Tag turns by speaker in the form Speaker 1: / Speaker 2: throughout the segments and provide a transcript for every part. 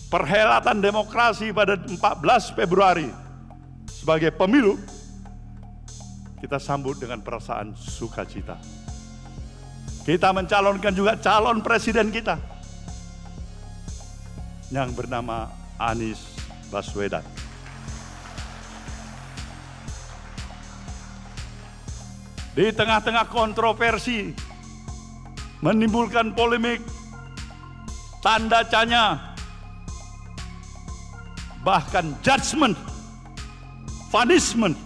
Speaker 1: perhelatan demokrasi pada 14 Februari sebagai pemilu, kita sambut dengan perasaan sukacita. Kita mencalonkan juga calon presiden kita yang bernama Anies Baswedan. Di tengah-tengah kontroversi, menimbulkan polemik, tanda tanya, bahkan judgment, punishment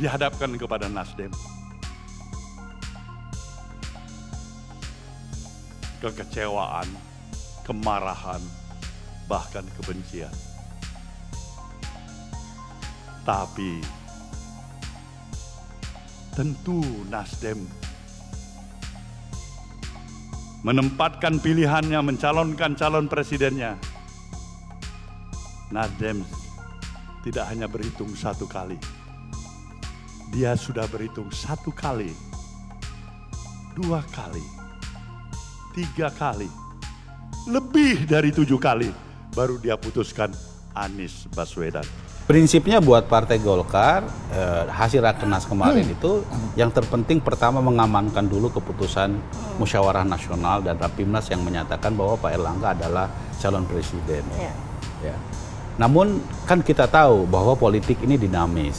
Speaker 1: dihadapkan kepada Nasdem. Kekecewaan, kemarahan, bahkan kebencian. Tapi tentu Nasdem menempatkan pilihannya mencalonkan calon presidennya. Nasdem tidak hanya berhitung satu kali. Dia sudah berhitung satu kali, dua kali, tiga kali, lebih dari 7 kali, baru dia putuskan Anies Baswedan.
Speaker 2: Prinsipnya buat Partai Golkar, hasil Rakernas kemarin itu yang terpenting pertama mengamankan dulu keputusan Musyawarah Nasional dan Rapimnas yang menyatakan bahwa Pak Erlangga adalah calon presiden. Ya. Namun kan kita tahu bahwa politik ini dinamis.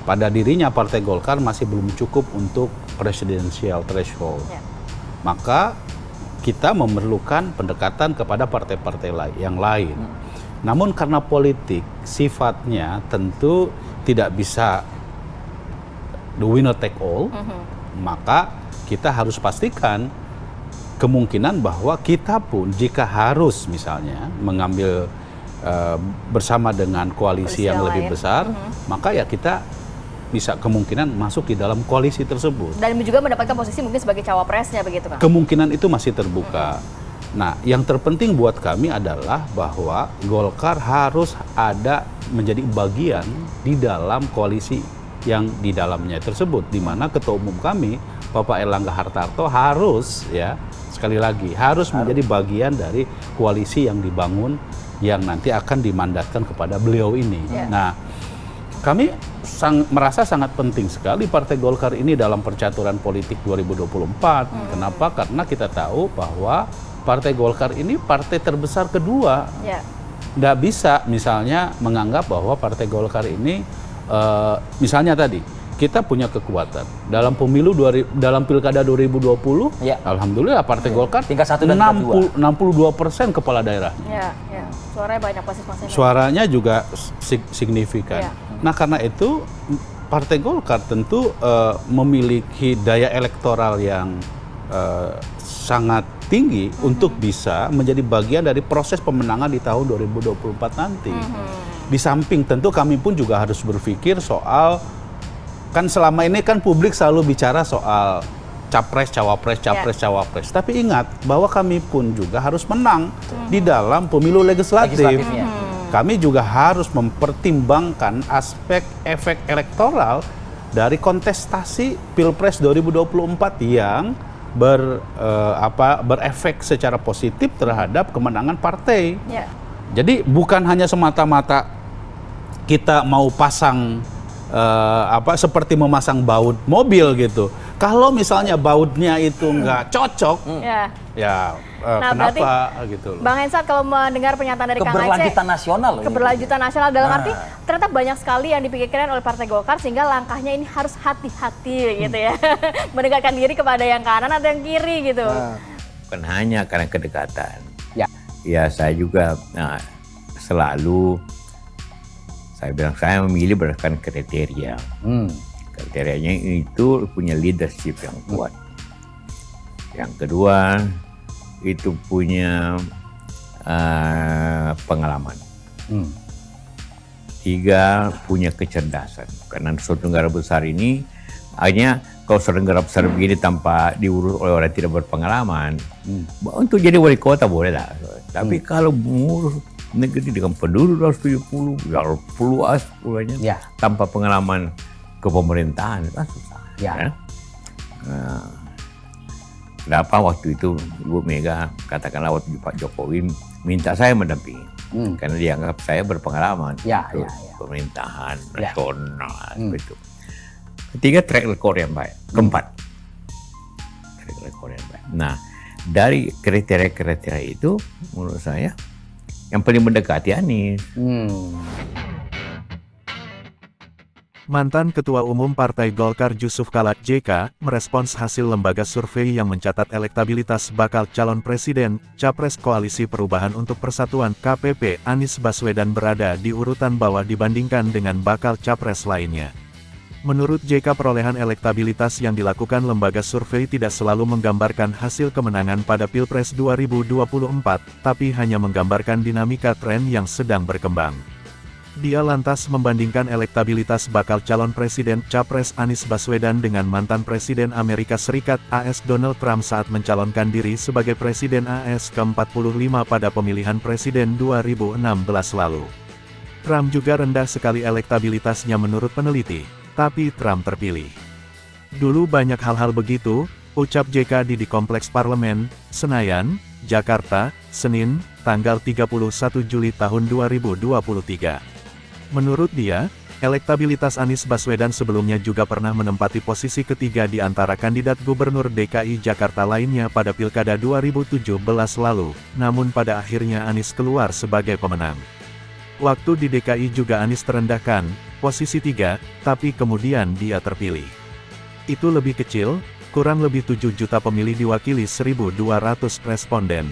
Speaker 2: Pada dirinya Partai Golkar masih belum cukup untuk presidensial threshold. Maka kita memerlukan pendekatan kepada partai-partai yang lain. Namun karena politik sifatnya tentu tidak bisa the winner take all, maka kita harus pastikan kemungkinan bahwa kita pun jika harus misalnya mengambil bersama dengan koalisi yang lebih besar, maka ya kita bisa kemungkinan masuk di dalam koalisi tersebut. Dan juga mendapatkan posisi mungkin sebagai cawapresnya begitu kan? Kemungkinan itu masih terbuka. Nah, yang terpenting buat kami adalah bahwa Golkar harus ada menjadi bagian di dalam koalisi yang di dalamnya tersebut, di mana Ketua Umum kami, Bapak Erlangga Hartarto harus, ya sekali lagi, harus menjadi bagian dari koalisi yang dibangun yang nanti akan dimandatkan kepada beliau ini. Nah, kami merasa sangat penting sekali Partai Golkar ini dalam percaturan politik 2024. Kenapa? Karena kita tahu bahwa Partai Golkar ini partai terbesar kedua. Nggak bisa misalnya menganggap bahwa Partai Golkar ini, misalnya tadi, kita punya kekuatan. Dalam pemilu, dalam pilkada 2020, alhamdulillah Partai Golkar tingkat 1 dan 62% kepala daerahnya. Suaranya banyak pasti. Suaranya juga signifikan. Nah karena itu Partai Golkar tentu memiliki daya elektoral yang sangat tinggi untuk bisa menjadi bagian dari proses pemenangan di tahun 2024 nanti. Di samping tentu kami pun juga harus berpikir soal, kan selama ini kan publik selalu bicara soal capres, cawapres, cawapres. Tapi ingat bahwa kami pun juga harus menang di dalam pemilu legislatif. Kami juga harus mempertimbangkan aspek efek elektoral dari kontestasi Pilpres 2024 yang berefek secara positif terhadap kemenangan partai. Jadi bukan hanya semata-mata kita mau pasang seperti memasang baut mobil gitu. Kalau misalnya bautnya itu nggak cocok, kenapa gitu loh. Bang Hensat, kalau mendengar pernyataan dari Kang Aceh, keberlanjutan nasional dalam arti ternyata banyak sekali yang dipikirkan oleh Partai Golkar sehingga langkahnya ini harus hati-hati gitu ya. Mendekatkan diri kepada yang kanan atau yang kiri gitu.
Speaker 3: Bukan hanya karena kedekatan. Ya saya juga selalu saya bilang saya memilih berdasarkan kriteria. Kriterianya itu punya leadership yang kuat. Yang kedua itu punya pengalaman. 3 punya kecerdasan. Karena suatu negara besar ini hanya kalau suatu negara besar begini tanpa diurus oleh orang tidak berpengalaman, untuk jadi wali kota boleh lah. Tapi kalau mengurus negeri dengan penduduk 270, luas pulangnya, tanpa pengalaman kepemerintahan kan susah. Kenapa waktu itu Ibu Mega, katakanlah waktu Pak Jokowi minta saya mendampingi, karena dianggap saya berpengalaman untuk pemerintahan nasional itu. Ketiga, track record yang baik. Keempat, track record yang baik. Nah, dari kriteria-kriteria itu, menurut saya yang paling mendekati Anies.
Speaker 4: Mantan Ketua Umum Partai Golkar Jusuf Kalla JK merespons hasil lembaga survei yang mencatat elektabilitas bakal calon presiden, Capres Koalisi Perubahan untuk Persatuan KPP Anies Baswedan berada di urutan bawah dibandingkan dengan bakal capres lainnya. Menurut JK, perolehan elektabilitas yang dilakukan lembaga survei tidak selalu menggambarkan hasil kemenangan pada Pilpres 2024, tapi hanya menggambarkan dinamika tren yang sedang berkembang. Dia lantas membandingkan elektabilitas bakal calon presiden Capres Anies Baswedan dengan mantan Presiden Amerika Serikat AS Donald Trump saat mencalonkan diri sebagai Presiden AS ke-45 pada pemilihan presiden 2016 lalu. Trump juga rendah sekali elektabilitasnya menurut peneliti, tapi Trump terpilih. Dulu banyak hal-hal begitu, ucap JK di Kompleks Parlemen, Senayan, Jakarta, Senin, tanggal 31 Juli tahun 2023. Menurut dia, elektabilitas Anies Baswedan sebelumnya juga pernah menempati posisi ketiga di antara kandidat gubernur DKI Jakarta lainnya pada Pilkada 2017 lalu, namun pada akhirnya Anies keluar sebagai pemenang. Waktu di DKI juga Anies terendahkan, posisi 3, tapi kemudian dia terpilih. Itu lebih kecil, kurang lebih 7 juta pemilih diwakili 1.200 responden.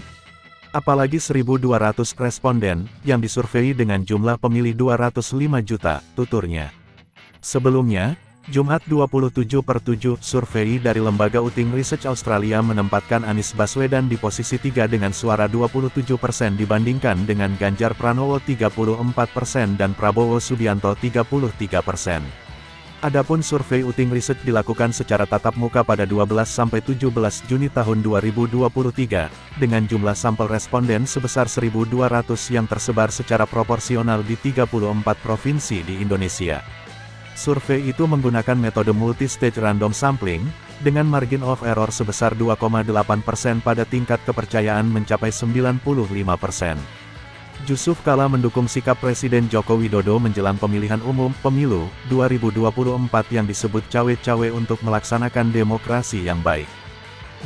Speaker 4: Apalagi 1.200 responden, yang disurvei dengan jumlah pemilih 205 juta, tuturnya. Sebelumnya, Jumat 27/7, survei dari lembaga Uting Research Australia menempatkan Anies Baswedan di posisi 3 dengan suara 27% dibandingkan dengan Ganjar Pranowo 34% dan Prabowo Subianto 33%. Adapun survei Uting Research dilakukan secara tatap muka pada 12-17 Juni tahun 2023, dengan jumlah sampel responden sebesar 1.200 yang tersebar secara proporsional di 34 provinsi di Indonesia. Survei itu menggunakan metode multi-stage random sampling, dengan margin of error sebesar 2,8% pada tingkat kepercayaan mencapai 95%. Jusuf Kalla mendukung sikap Presiden Joko Widodo menjelang pemilihan umum pemilu 2024 yang disebut cawe-cawe untuk melaksanakan demokrasi yang baik.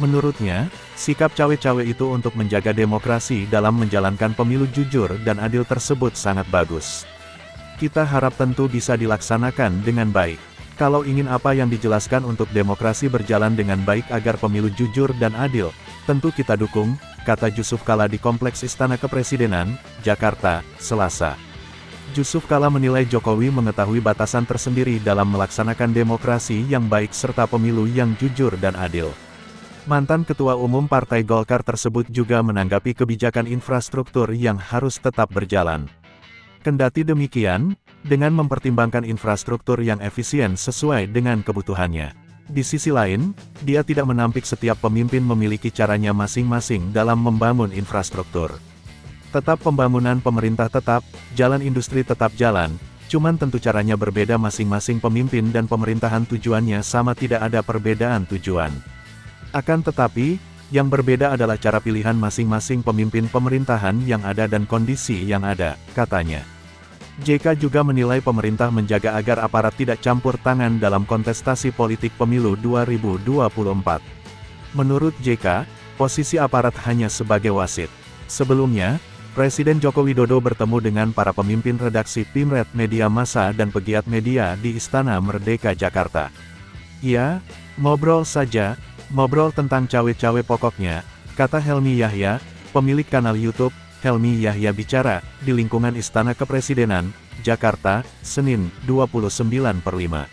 Speaker 4: Menurutnya, sikap cawe-cawe itu untuk menjaga demokrasi dalam menjalankan pemilu jujur dan adil tersebut sangat bagus. Kita harap tentu bisa dilaksanakan dengan baik. Kalau ingin apa yang dijelaskan untuk demokrasi berjalan dengan baik agar pemilu jujur dan adil, tentu kita dukung, kata Jusuf Kalla di Kompleks Istana Kepresidenan, Jakarta, Selasa. Jusuf Kalla menilai Jokowi mengetahui batasan tersendiri dalam melaksanakan demokrasi yang baik serta pemilu yang jujur dan adil. Mantan Ketua Umum Partai Golkar tersebut juga menanggapi kebijakan infrastruktur yang harus tetap berjalan. Kendati demikian, dengan mempertimbangkan infrastruktur yang efisien sesuai dengan kebutuhannya. Di sisi lain, dia tidak menampik setiap pemimpin memiliki caranya masing-masing dalam membangun infrastruktur. Tetap pembangunan pemerintah tetap, jalan industri tetap jalan, cuman tentu caranya berbeda masing-masing pemimpin dan pemerintahan tujuannya sama, tidak ada perbedaan tujuan. Akan tetapi, yang berbeda adalah cara pilihan masing-masing pemimpin pemerintahan yang ada dan kondisi yang ada, katanya. JK juga menilai pemerintah menjaga agar aparat tidak campur tangan dalam kontestasi politik pemilu 2024. Menurut JK, posisi aparat hanya sebagai wasit. Sebelumnya, Presiden Joko Widodo bertemu dengan para pemimpin redaksi Pimret Media Massa dan pegiat media di Istana Merdeka Jakarta. Ya, ngobrol saja, ngobrol tentang cawe-cawe pokoknya, kata Helmi Yahya, pemilik kanal YouTube Helmi Yahya Bicara, di lingkungan Istana Kepresidenan, Jakarta, Senin, 29/5.